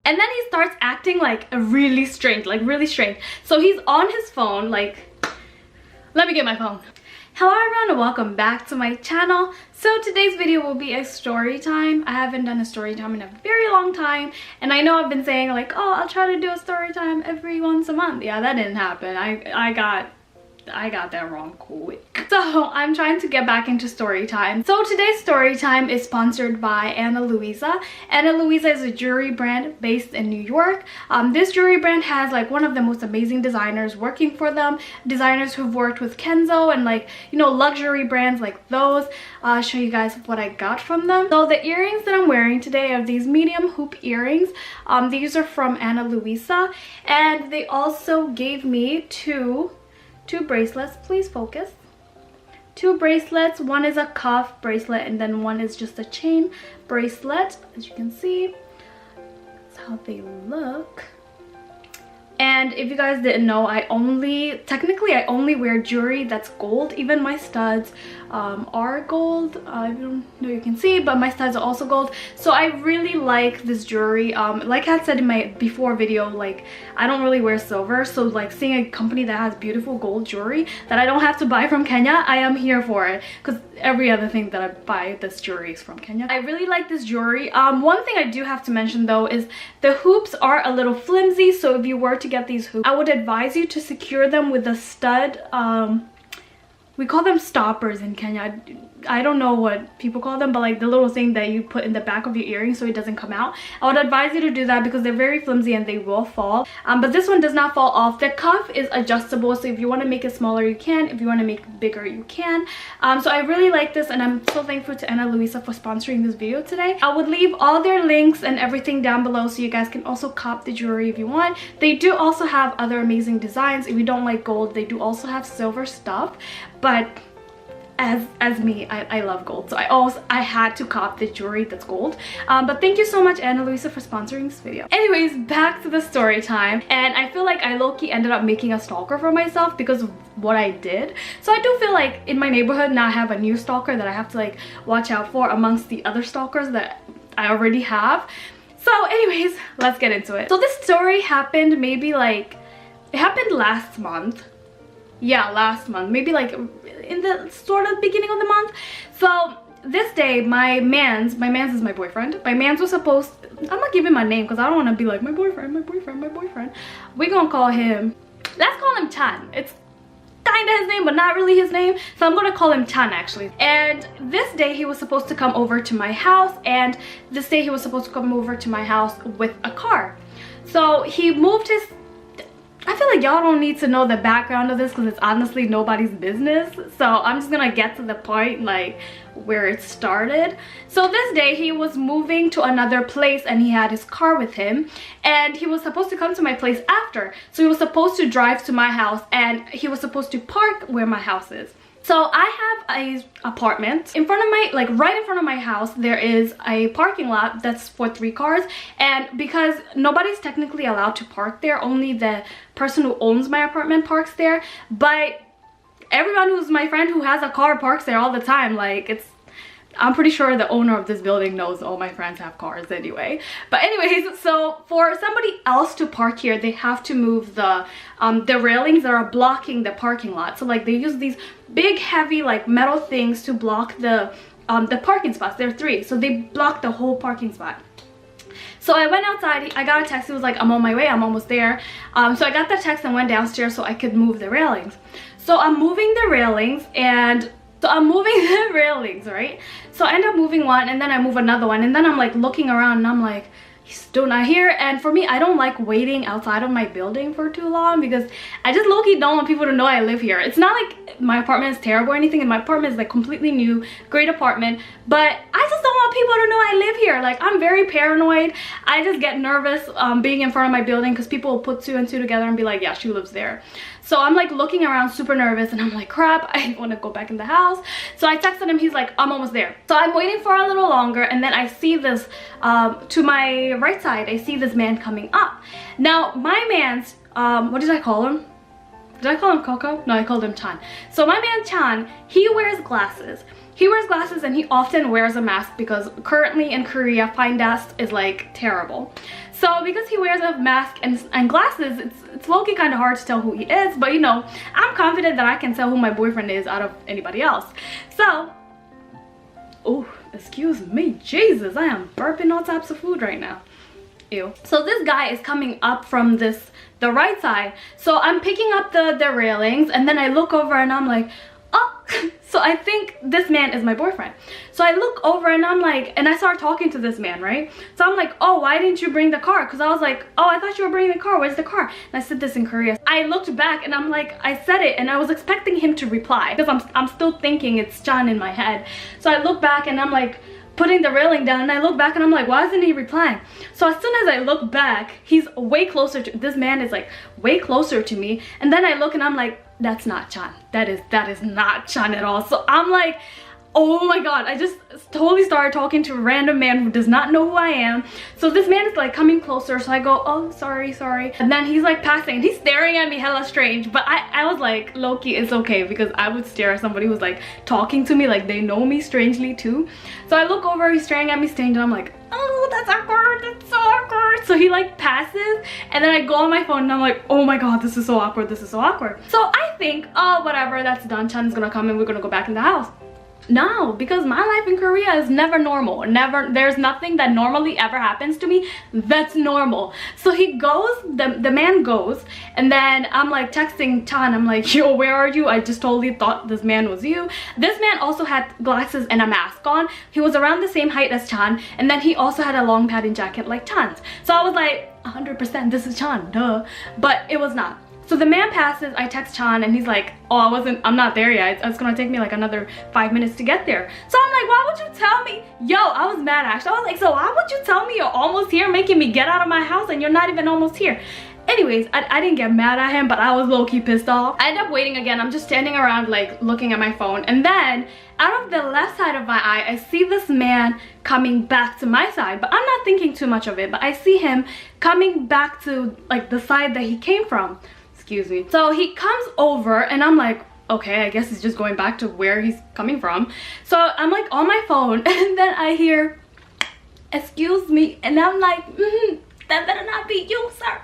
And then he starts acting like really strange, So he's on his phone, like, let me get my phone. Hello everyone and welcome back to my channel. So today's video will be a story time. I haven't done a story time in a very long time, and I know I've been saying like, oh, I'll try to do a story time every once a month. Yeah, that didn't happen. I got that wrong quick. So I'm trying to get back into story time. So today's story time is sponsored by Ana Luisa. Ana Luisa is a jewelry brand based in New York. This jewelry brand has like one of the most amazing designers working for them. Designers who've worked with Kenzo and like, you know, luxury brands like those. I'll show you guys what I got from them. So the earrings that I'm wearing today are these medium hoop earrings. These are from Ana Luisa, and they also gave me two bracelets. Please focus. Two bracelets. One is a cuff bracelet and then one is just a chain bracelet. As you can see, that's how they look. And if you guys didn't know, I only wear jewelry that's gold. Even my studs are gold. I don't know if you can see, but my studs are also gold. So I really like this jewelry. Like I said in my before video, like I don't really wear silver, so like seeing a company that has beautiful gold jewelry that I don't have to buy from Kenya, I am here for it, because every other thing that I buy this jewelry is from Kenya. I really like this jewelry. One thing I do have to mention though is the hoops are a little flimsy, so if you were to get these hoops, I would advise you to secure them with a stud. We call them stoppers in Kenya. I don't know what people call them, but like the little thing that you put in the back of your earring so it doesn't come out. I would advise you to do that because they're very flimsy and they will fall. But this one does not fall off. The cuff is adjustable, so if you want to make it smaller you can, if you want to make it bigger you can. So I really like this, and I'm so thankful to Ana Luisa for sponsoring this video today. I would leave all their links and everything down below so you guys can also cop the jewelry if you want. They do also have other amazing designs. If you don't like gold, they do also have silver stuff, but as me, I love gold, so I had to cop the jewelry that's gold. But thank you so much, Ana Luisa, for sponsoring this video. Anyways, back to the story time. And I feel like I low-key ended up making a stalker for myself because of what I did. So I do feel like in my neighborhood now I have a new stalker that I have to like watch out for amongst the other stalkers that I already have. So anyways, let's get into it. So this story happened maybe like, it happened last month. Yeah, last month, maybe like in the sort of beginning of the month. So this day, my mans is my boyfriend. My mans was supposed, I'm not giving my name because I don't want to be like my boyfriend. We're gonna call him, let's call him Chan. It's kind of his name but not really his name, so I'm gonna call him Chan actually. And this day he was supposed to come over to my house, and this day he was supposed to come over to my house with a car. So he moved his, I feel like y'all don't need to know the background of this because it's honestly nobody's business. So I'm just gonna get to the point, like where it started. So this day he was moving to another place and he had his car with him, and he was supposed to come to my place after. So he was supposed to drive to my house and he was supposed to park where my house is. So I have a apartment in front of my, like right in front of my house, there is a parking lot that's for 3 cars. And because nobody's technically allowed to park there, only the person who owns my apartment parks there. But everyone who's my friend who has a car parks there all the time. Like it's, I'm pretty sure the owner of this building knows all my friends have cars anyway. But anyways, so for somebody else to park here, they have to move the railings that are blocking the parking lot. So like they use these big heavy like metal things to block the parking spots. There are 3, so they block the whole parking spot. So I went outside, I got a text, it was like, I'm on my way, I'm almost there. So I got the text and went downstairs so I could move the railings. So I'm moving the railings, and so I'm moving the railings, right? So I end up moving one, and then I move another one, and then I'm like looking around and I'm like, he's still not here. And for me, I don't like waiting outside of my building for too long because I just low-key don't want people to know I live here. It's not like my apartment is terrible or anything, and my apartment is like completely new, great apartment, but I just don't want people to know I live here. Like I'm very paranoid. I just get nervous being in front of my building because people will put 2 and 2 together and be like, yeah, she lives there. So I'm like looking around super nervous, and I'm like, crap, I want to go back in the house. So I texted him, he's like, I'm almost there. So I'm waiting for a little longer, and then I see this, to my right side, I see this man coming up. Now my man's, what did I call him? Did I call him Coco? No, I called him Chan. So my man Chan, he wears glasses. He wears glasses and he often wears a mask because currently in Korea, fine dust is like terrible. So because he wears a mask and glasses, it's low-key kind of hard to tell who he is. But you know, I'm confident that I can tell who my boyfriend is out of anybody else. So, oh, excuse me, Jesus, I am burping all types of food right now. Ew. So this guy is coming up from the right side. So I'm picking up the railings and then I look over and I'm like, oh, so I think this man is my boyfriend. So I look over and I'm like, and I start talking to this man, right? So I'm like, oh, why didn't you bring the car? Because I was like, oh, I thought you were bringing the car. Where's the car? And I said this in Korea. I looked back and I'm like, I said it and I was expecting him to reply because I'm still thinking it's Chan in my head. So I look back and I'm like, putting the railing down, and I look back and I'm like, why isn't he replying? So as soon as I look back, he's way closer to, this man is like way closer to me, and then I look and I'm like, that's not Chan. That is not Chan at all. So I'm like, oh my god, I just totally started talking to a random man who does not know who I am. So this man is like coming closer, so I go, oh, sorry. And then he's like passing and he's staring at me hella strange. But I was like, low-key, it's okay, because I would stare at somebody who's like talking to me like they know me strangely too. So I look over, he's staring at me strange, and I'm like, oh, that's awkward, that's so awkward. So he like passes and then I go on my phone and I'm like, oh my god, this is so awkward, this is so awkward. So I think, oh, whatever, that's done. Chan's gonna come and we're gonna go back in the house. No, because my life in Korea is never normal. There's nothing that normally ever happens to me that's normal. So he goes, the man goes, and then I'm like texting Chan. I'm like, yo, where are you? I just totally thought this man was you. This man also had glasses and a mask on. He was around the same height as Chan, and then he also had a long padding jacket like Chan's. So I was like, 100% this is Chan, duh. But it was not. So the man passes, I text Chan and he's like, oh, I'm not there yet. It's gonna take me like another 5 minutes to get there. So I'm like, why would you tell me? Yo, I was mad actually. I was like, so why would you tell me you're almost here, making me get out of my house and you're not even almost here? Anyways, I didn't get mad at him, but I was low-key pissed off. I ended up waiting again. I'm just standing around like looking at my phone. And then out of the left side of my eye, I see this man coming back to my side, but I'm not thinking too much of it. But I see him coming back to like the side that he came from. Excuse me. So he comes over and I'm like, okay, I guess he's just going back to where he's coming from. So I'm like on my phone and then I hear, excuse me, and I'm like, that better not be you, sir.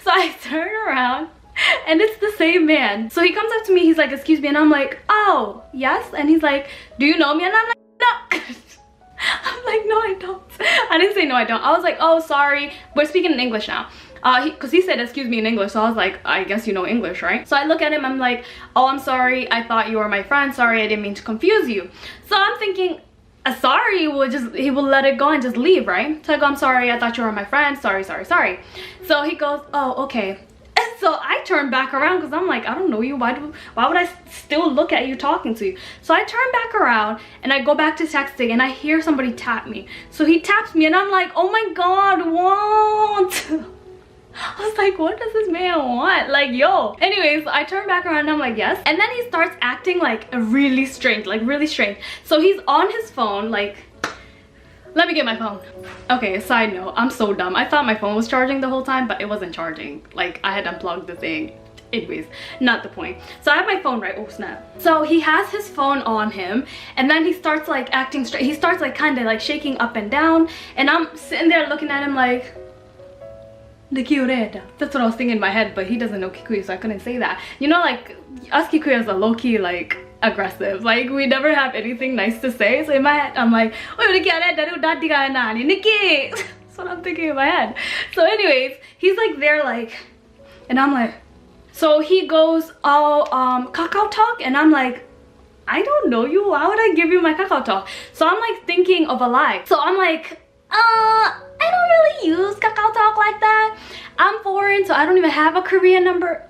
So I turn around and it's the same man. So he comes up to me, he's like, excuse me, and I'm like, oh, yes. And he's like, do you know me? And I'm like, no. I'm like, no, I don't. I didn't say no, I don't. I was like, oh, sorry. We're speaking in English now. Because he said excuse me in English, so I was like, I guess you know English, right? So I look at him, I'm like, oh, I'm sorry, I thought you were my friend, sorry, I didn't mean to confuse you. So I'm thinking, sorry, he will let it go and just leave, right? So I go, I'm sorry, I thought you were my friend, sorry. So he goes, oh, okay. And so I turn back around because I'm like, I don't know you, why would I still look at you talking to you? So I turn back around and I go back to texting and I hear somebody tap me. So he taps me and I'm like, oh my god, what? I was like, what does this man want? Like, yo. Anyways, I turn back around and I'm like, yes. And then he starts acting like really strange, So he's on his phone, like, let me get my phone. Okay, side note, I'm so dumb. I thought my phone was charging the whole time, but it wasn't charging. Like, I had unplugged the thing. Anyways, not the point. So I have my phone, right? Oh, snap. So he has his phone on him and then he starts like acting straight. He starts like kind of like shaking up and down. And I'm sitting there looking at him like, that's what I was thinking in my head, but he doesn't know Kikuyu, so I couldn't say that. You know, like, us Kikuyas are low-key, like, aggressive. Like, we never have anything nice to say. So in my head, I'm like, that's what I'm thinking in my head. So anyways, he's like there, like, and I'm like, so he goes, oh, Kakao Talk? And I'm like, I don't know you. Why would I give you my Kakao Talk? So I'm like thinking of a lie. So I'm like, I don't really use Kakao Talk like that. I'm foreign, so I don't even have a Korean number.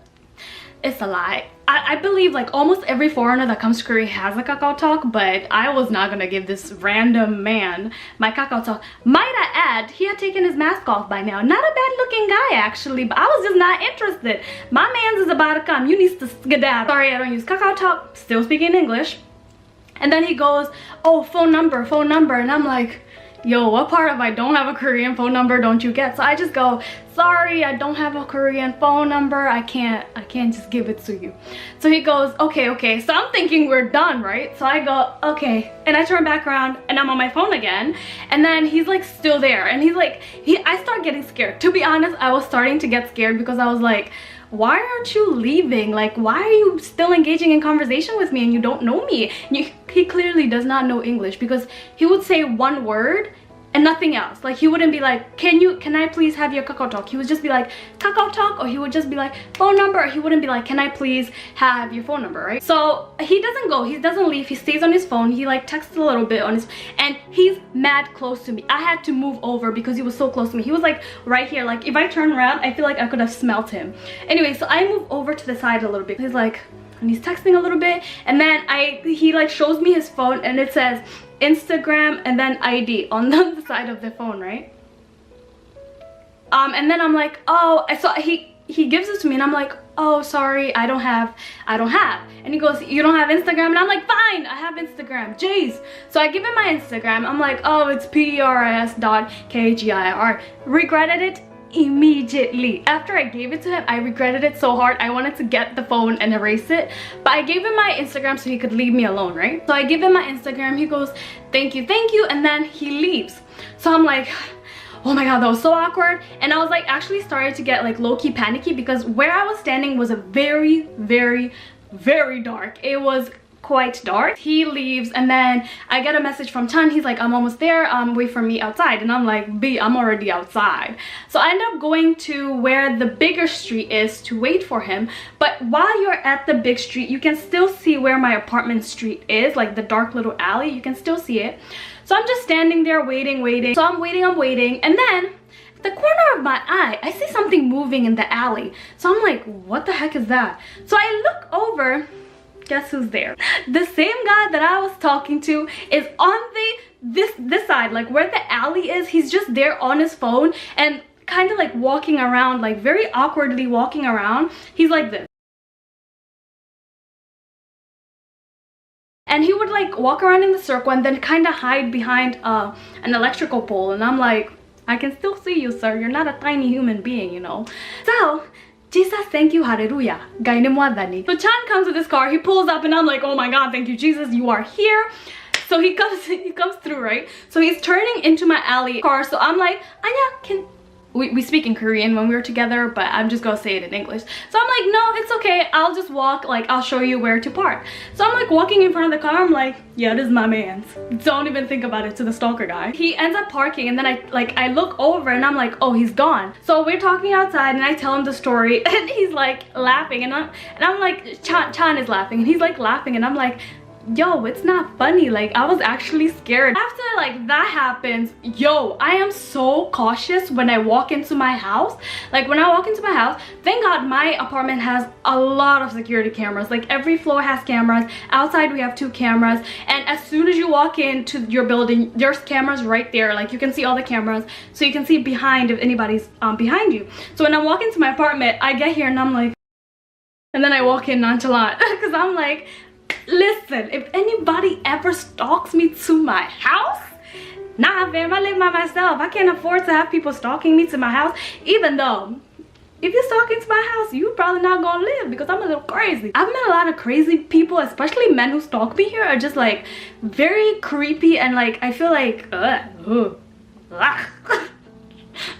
It's a lie. I believe like almost every foreigner that comes to Korea has a Kakao Talk, but I was not gonna give this random man my Kakao Talk. Might I add, he had taken his mask off by now. Not a bad looking guy actually, but I was just not interested. My man's is about to come. You need to skedaddle. Sorry, I don't use Kakao Talk. Still speaking English. And then he goes, oh, phone number. And I'm like, yo, what part of I don't have a Korean phone number don't you get? So I just go, sorry, I don't have a Korean phone number. I can't just give it to you. So he goes, okay. So I'm thinking we're done, right? So I go, okay. And I turn back around and I'm on my phone again. And then he's like still there. And he's like, I start getting scared. To be honest, I was starting to get scared because I was like, why aren't you leaving? Like, why are you still engaging in conversation with me and you don't know me? He clearly does not know English, because he would say one word and nothing else. Like, he wouldn't be like, can I please have your Kakao Talk? He would just be like, Kakao Talk, or he would just be like, phone number, or he wouldn't be like, can I please have your phone number, right? So he doesn't go, he doesn't leave, he stays on his phone. He like texts a little bit on his, and he's mad close to me. I had to move over because he was so close to me. He was like right here. Like, if I turn around, I feel like I could have smelt him. Anyway, so I move over to the side a little bit. He's like, and he's texting a little bit, and then he like shows me his phone and it says Instagram and then ID on the side of the phone, right? And then I'm like, oh, so he gives it to me and I'm like, oh, sorry, I don't have. And he goes, you don't have Instagram? And I'm like, fine, I have Instagram, jeez. So I give him my Instagram. I'm like, oh, it's PERS.KGIR. Regretted it immediately. After I gave it to him, I regretted it so hard. I wanted to get the phone and erase it, but I gave him my Instagram so he could leave me alone, right? So I give him my Instagram. He goes, thank you, and then he leaves. So I'm like, oh my god, that was so awkward. And I was like actually started to get like low-key panicky, because where I was standing was a very, very, very dark. It was quite dark. He leaves and then I get a message from Chan. He's like, I'm almost there, wait for me outside. And I'm like, B, I'm already outside. So I end up going to where the bigger street is to wait for him. But while you're at the big street, you can still see where my apartment street is, like the dark little alley. You can still see it. So I'm just standing there waiting. So I'm waiting, and then the corner of my eye, I see something moving in the alley. So I'm like, what the heck is that? So I look over. Guess who's there? The same guy that I was talking to is on this side, like where the alley is. He's just there on his phone and kind of like walking around, like very awkwardly walking around. He's like this. And he would like walk around in the circle and then kind of hide behind an electrical pole. And I'm like, I can still see you, sir. You're not a tiny human being, you know. So Jesus, thank you, hallelujah. So Chan comes with his car, he pulls up and I'm like, oh my god, thank you, Jesus, you are here. So he comes through, right? So he's turning into my alley car. So I'm like, Anya, we speak in Korean when we were together, but I'm just gonna say it in English. So I'm like, no, it's okay, I'll just walk, like I'll show you where to park. So I'm like walking in front of the car. I'm like, yeah, this is my man's. Don't even think about it, to the stalker guy. He ends up parking and then I look over and I'm like, oh, he's gone. So we're talking outside and I tell him the story and he's like laughing and I'm like, Chan is laughing and he's like laughing and I'm like, yo, it's not funny. Like, I was actually scared. After like that happens, yo, I am so cautious when I walk into my house. Like, when I walk into my house, thank god my apartment has a lot of security cameras. Like, every floor has cameras. Outside we have 2 cameras, and as soon as you walk into your building, there's cameras right there. Like, you can see all the cameras, so you can see behind if anybody's behind you. So when I walk into my apartment, I get here and I'm like, and then I walk in nonchalant because I'm like, listen, if anybody ever stalks me to my house, nah fam, I live by myself. I can't afford to have people stalking me to my house. Even though if you're stalking to my house, you're probably not gonna live because I'm a little crazy. I've met a lot of crazy people, especially men who stalk me here are just like very creepy and like I feel like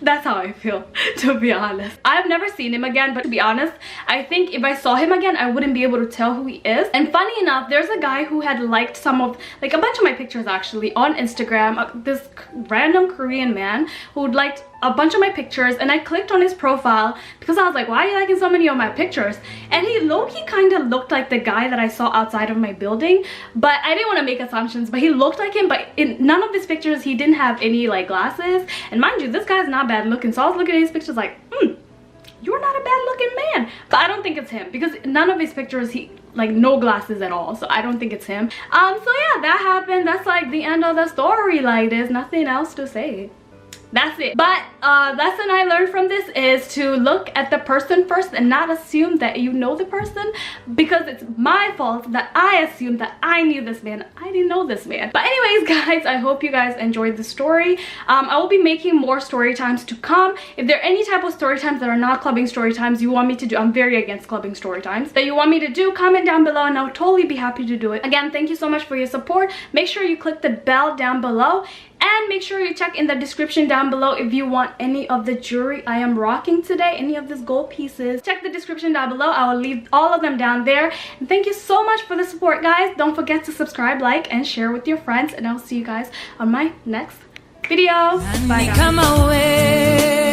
that's how I feel, to be honest. I've never seen him again, but to be honest, I think if I saw him again, I wouldn't be able to tell who he is. And funny enough, there's a guy who had liked some of, like a bunch of my pictures actually on Instagram. This random Korean man who liked a bunch of my pictures, and I clicked on his profile because I was like, why are you liking so many of my pictures? And he low-key kind of looked like the guy that I saw outside of my building, but I didn't want to make assumptions, but he looked like him. But in none of his pictures he didn't have any like glasses, and mind you, this guy's not bad looking. So I was looking at his pictures like, you're not a bad looking man. But I don't think it's him because none of his pictures he like no glasses at all, so I don't think it's him. So yeah, that happened. That's like the end of the story. Like, there's nothing else to say. That's it. But lesson I learned from this is to look at the person first and not assume that you know the person, because it's my fault that I assumed that I knew this man. I didn't know this man. But anyways, guys, I hope you guys enjoyed the story. I will be making more story times to come. If there are any type of story times that are not clubbing story times you want me to do, I'm very against clubbing story times, that you want me to do, comment down below and I'll totally be happy to do it. Again, thank you so much for your support. Make sure you click the bell down below, and make sure you check in the description down below if you want any of the jewelry I am rocking today, any of these gold pieces. Check the description down below. I will leave all of them down there. And thank you so much for the support, guys. Don't forget to subscribe, like, and share with your friends. And I'll see you guys on my next video. Bye, guys.